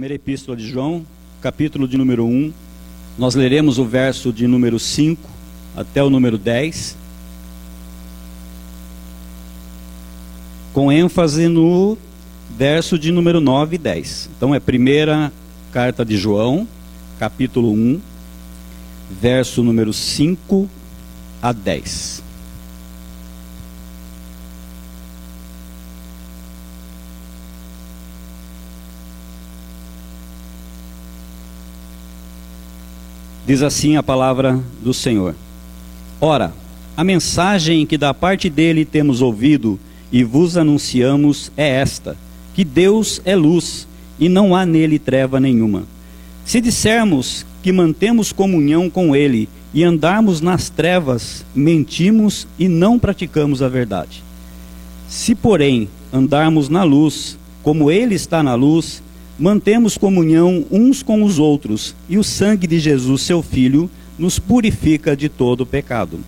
Primeira Epístola de João, capítulo de número 1. Nós leremos o verso de número 5 até o número 10, com ênfase no verso de número 9 e 10. Então é primeira carta de João, capítulo 1, verso número 5 a 10. Diz assim a palavra do Senhor: Ora, a mensagem que da parte dele temos ouvido e vos anunciamos é esta, que Deus é luz e não há nele treva nenhuma. Se dissermos que mantemos comunhão com ele e andarmos nas trevas, mentimos e não praticamos a verdade. Se, porém, andarmos na luz, como ele está na luz, mantemos comunhão uns com os outros, e o sangue de Jesus, seu Filho, nos purifica de todo pecado.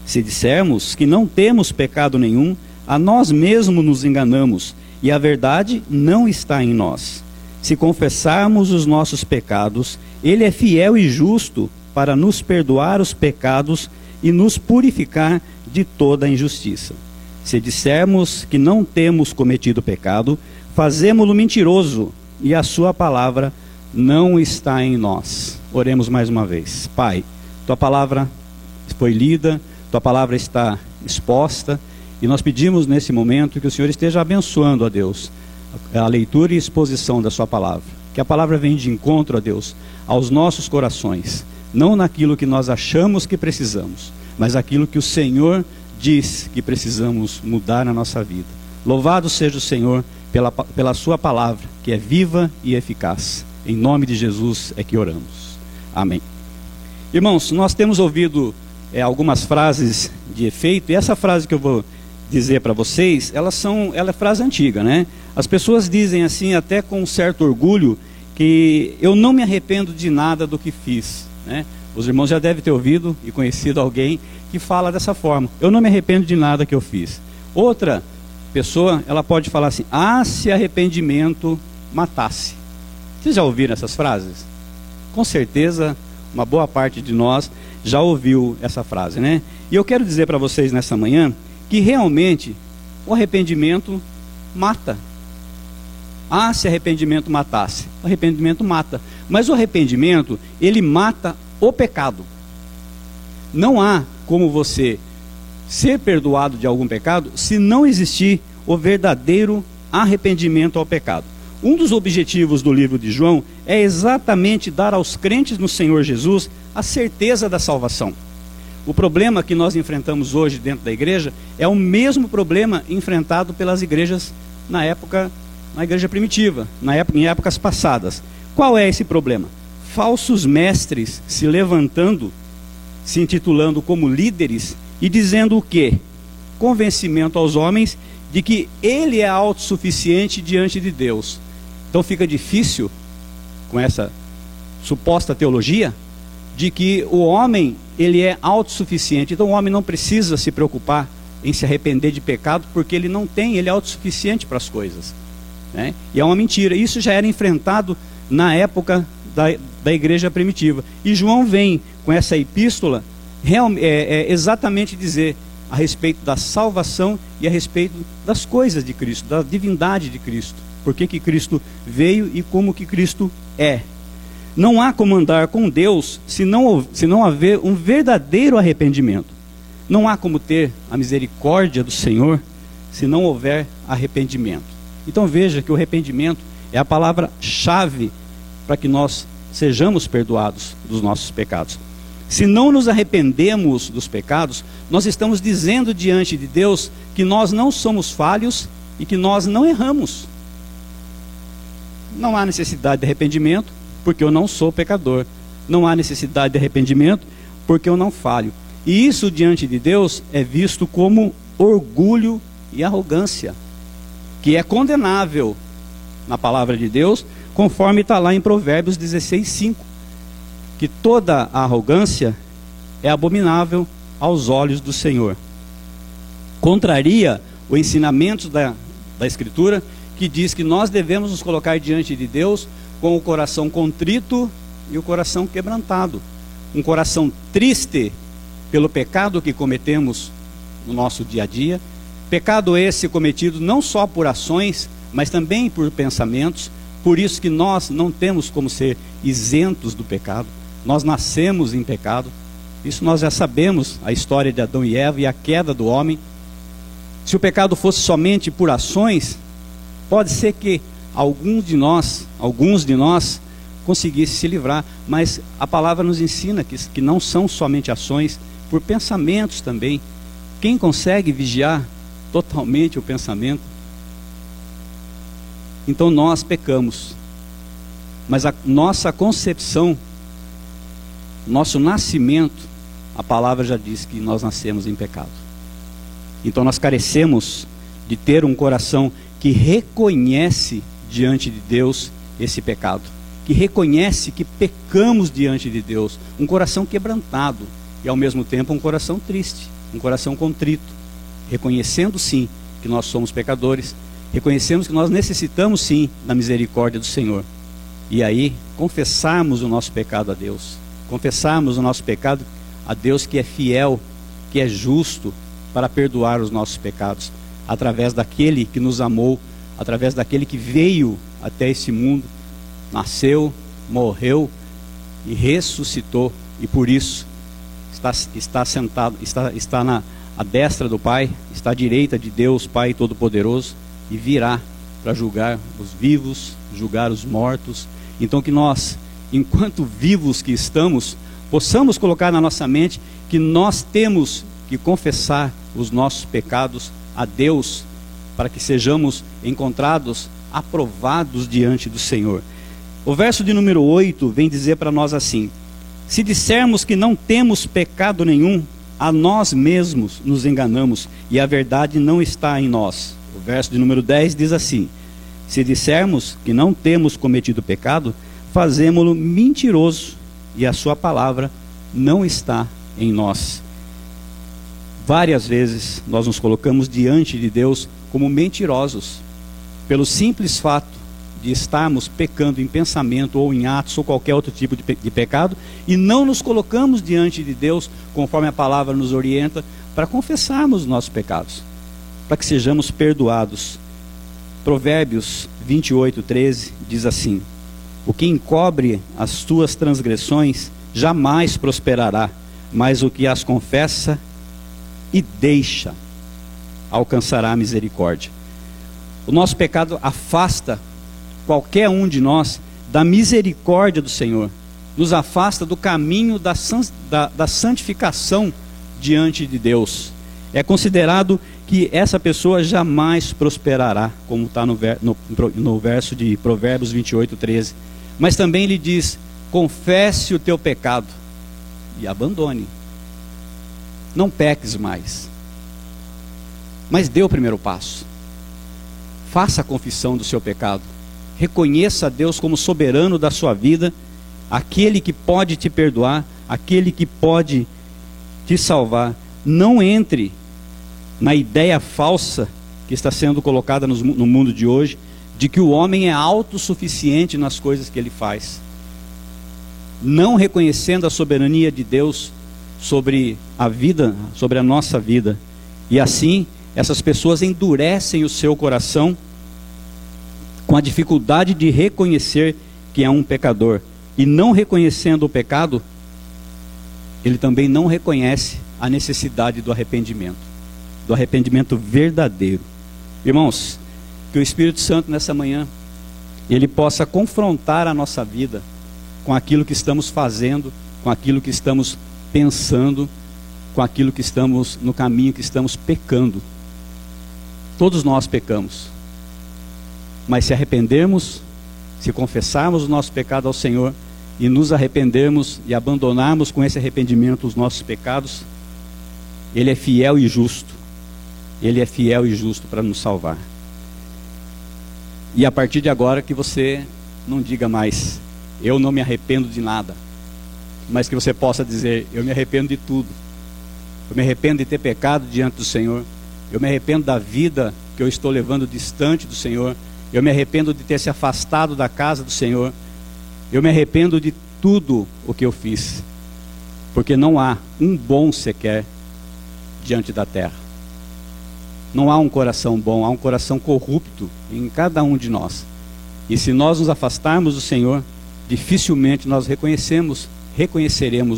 Se dissermos que não temos pecado nenhum, a nós mesmos nos enganamos, e a verdade não está em nós. Se confessarmos os nossos pecados, ele é fiel e justo para nos perdoar os pecados e nos purificar de toda a injustiça. Se dissermos que não temos cometido pecado, fazemo-lo mentiroso, e a sua palavra não está em nós. Oremos mais uma vez. Pai, tua palavra foi lida, tua palavra está exposta, e nós pedimos nesse momento que o Senhor esteja abençoando, a Deus, a leitura e exposição da sua palavra. Que a palavra venha de encontro, a Deus, aos nossos corações, não naquilo que nós achamos que precisamos, mas aquilo que o Senhor diz que precisamos mudar na nossa vida. Louvado seja o Senhor pela sua palavra, que é viva e eficaz. Em nome de Jesus é que oramos. Amém. Irmãos, nós temos ouvido algumas frases de efeito, e essa frase que eu vou dizer para vocês, ela é frase antiga, né? As pessoas dizem assim, até com um certo orgulho, que eu não me arrependo de nada do que fiz, né? Os irmãos já devem ter ouvido e conhecido alguém que fala dessa forma: eu não me arrependo de nada que eu fiz. Outra pessoa, ela pode falar assim: se arrependimento matasse. Vocês já ouviram essas frases? Com certeza, uma boa parte de nós já ouviu essa frase, né? E eu quero dizer para vocês nessa manhã que realmente o arrependimento mata. Se arrependimento matasse. O arrependimento mata. Mas o arrependimento, ele mata o pecado. Não há como você ser perdoado de algum pecado se não existir o verdadeiro arrependimento ao pecado. Um dos objetivos do livro de João é exatamente dar aos crentes no Senhor Jesus a certeza da salvação. O problema que nós enfrentamos hoje dentro da igreja é o mesmo problema enfrentado pelas igrejas na igreja primitiva, em épocas passadas. Qual é esse problema? Falsos mestres se levantando, se intitulando como líderes e dizendo o quê? Convencimento aos homens de que ele é autossuficiente diante de Deus. Então fica difícil, com essa suposta teologia, de que o homem, ele é autossuficiente. Então o homem não precisa se preocupar em se arrepender de pecado, porque ele é autossuficiente para as coisas, né? E é uma mentira. Isso já era enfrentado na época da igreja primitiva. E João vem com essa epístola exatamente dizer a respeito da salvação e a respeito das coisas de Cristo, da divindade de Cristo. Por que Cristo veio e como que Cristo é. Não há como andar com Deus se não haver um verdadeiro arrependimento. Não há como ter a misericórdia do Senhor se não houver arrependimento. Então veja que o arrependimento é a palavra-chave para que nós sejamos perdoados dos nossos pecados. Se não nos arrependemos dos pecados, nós estamos dizendo diante de Deus que nós não somos falhos e que nós não erramos. Não há necessidade de arrependimento, porque eu não sou pecador. Não há necessidade de arrependimento, porque eu não falho. E isso diante de Deus é visto como orgulho e arrogância, que é condenável na palavra de Deus, conforme está lá em Provérbios 16:5, que toda a arrogância é abominável aos olhos do Senhor. Contraria o ensinamento da Escritura, que diz que nós devemos nos colocar diante de Deus com o coração contrito e o coração quebrantado. Um coração triste pelo pecado que cometemos no nosso dia a dia. Pecado esse cometido não só por ações, mas também por pensamentos. Por isso que nós não temos como ser isentos do pecado. Nós nascemos em pecado. Isso nós já sabemos, a história de Adão e Eva e a queda do homem. Se o pecado fosse somente por ações, pode ser que alguns de nós conseguissem se livrar, mas a palavra nos ensina que não são somente ações, por pensamentos também. Quem consegue vigiar totalmente o pensamento? Então nós pecamos, mas a nossa concepção, nosso nascimento, a palavra já diz que nós nascemos em pecado. Então nós carecemos de ter um coração que reconhece diante de Deus esse pecado, que reconhece que pecamos diante de Deus, um coração quebrantado e ao mesmo tempo um coração triste, um coração contrito, reconhecendo sim que nós somos pecadores, reconhecemos que nós necessitamos sim da misericórdia do Senhor, e aí confessarmos o nosso pecado a Deus, confessarmos o nosso pecado a Deus, que é fiel, que é justo para perdoar os nossos pecados, através daquele que nos amou, através daquele que veio até esse mundo, nasceu, morreu e ressuscitou, e por isso está sentado, está à destra do Pai, está à direita de Deus Pai Todo-Poderoso, e virá para julgar os vivos, julgar os mortos. Então que nós, enquanto vivos que estamos, possamos colocar na nossa mente que nós temos que confessar os nossos pecados a Deus, para que sejamos encontrados aprovados diante do Senhor. O verso de número 8 vem dizer para nós assim: se dissermos que não temos pecado nenhum, a nós mesmos nos enganamos e a verdade não está em nós. O verso de número 10 diz assim: se dissermos que não temos cometido pecado, fazemo-lo mentiroso e a sua palavra não está em nós. Várias vezes nós nos colocamos diante de Deus como mentirosos, pelo simples fato de estarmos pecando em pensamento ou em atos ou qualquer outro tipo de pecado, e não nos colocamos diante de Deus, conforme a palavra nos orienta, para confessarmos os nossos pecados, para que sejamos perdoados. Provérbios 28:13 diz assim: o que encobre as tuas transgressões jamais prosperará, mas o que as confessa e deixa alcançará a misericórdia. O nosso pecado afasta qualquer um de nós da misericórdia do Senhor, nos afasta do caminho da santificação diante de Deus. É considerado que essa pessoa jamais prosperará, como está no verso de Provérbios 28:13. Mas também ele diz: confesse o teu pecado e abandone. Não peques mais. Mas dê o primeiro passo. Faça a confissão do seu pecado. Reconheça a Deus como soberano da sua vida, aquele que pode te perdoar, aquele que pode te salvar. Não entre na ideia falsa que está sendo colocada no mundo de hoje, de que o homem é autossuficiente nas coisas que ele faz. Não reconhecendo a soberania de Deus sobre a vida, sobre a nossa vida. E assim, essas pessoas endurecem o seu coração com a dificuldade de reconhecer que é um pecador. E não reconhecendo o pecado, ele também não reconhece a necessidade do arrependimento verdadeiro. Irmãos, que o Espírito Santo nessa manhã, ele possa confrontar a nossa vida com aquilo que estamos fazendo, com aquilo que estamos pensando, com aquilo que estamos no caminho que estamos pecando. Todos nós pecamos, mas se arrependermos, se confessarmos o nosso pecado ao Senhor e nos arrependermos e abandonarmos com esse arrependimento os nossos pecados, Ele é fiel e justo. Ele é fiel e justo para nos salvar. E a partir de agora que você não diga mais: eu não me arrependo de nada, mas que você possa dizer: eu me arrependo de tudo. Eu me arrependo de ter pecado diante do Senhor. Eu me arrependo da vida que eu estou levando distante do Senhor. Eu me arrependo de ter se afastado da casa do Senhor. Eu me arrependo de tudo o que eu fiz, porque não há um bom sequer diante da terra. Não há um coração bom, há um coração corrupto em cada um de nós. E se nós nos afastarmos do Senhor, dificilmente nós reconheceremos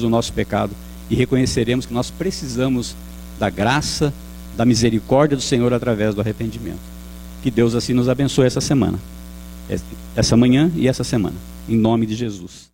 o nosso pecado e reconheceremos que nós precisamos da graça, da misericórdia do Senhor através do arrependimento. Que Deus assim nos abençoe essa semana, essa manhã e essa semana, em nome de Jesus.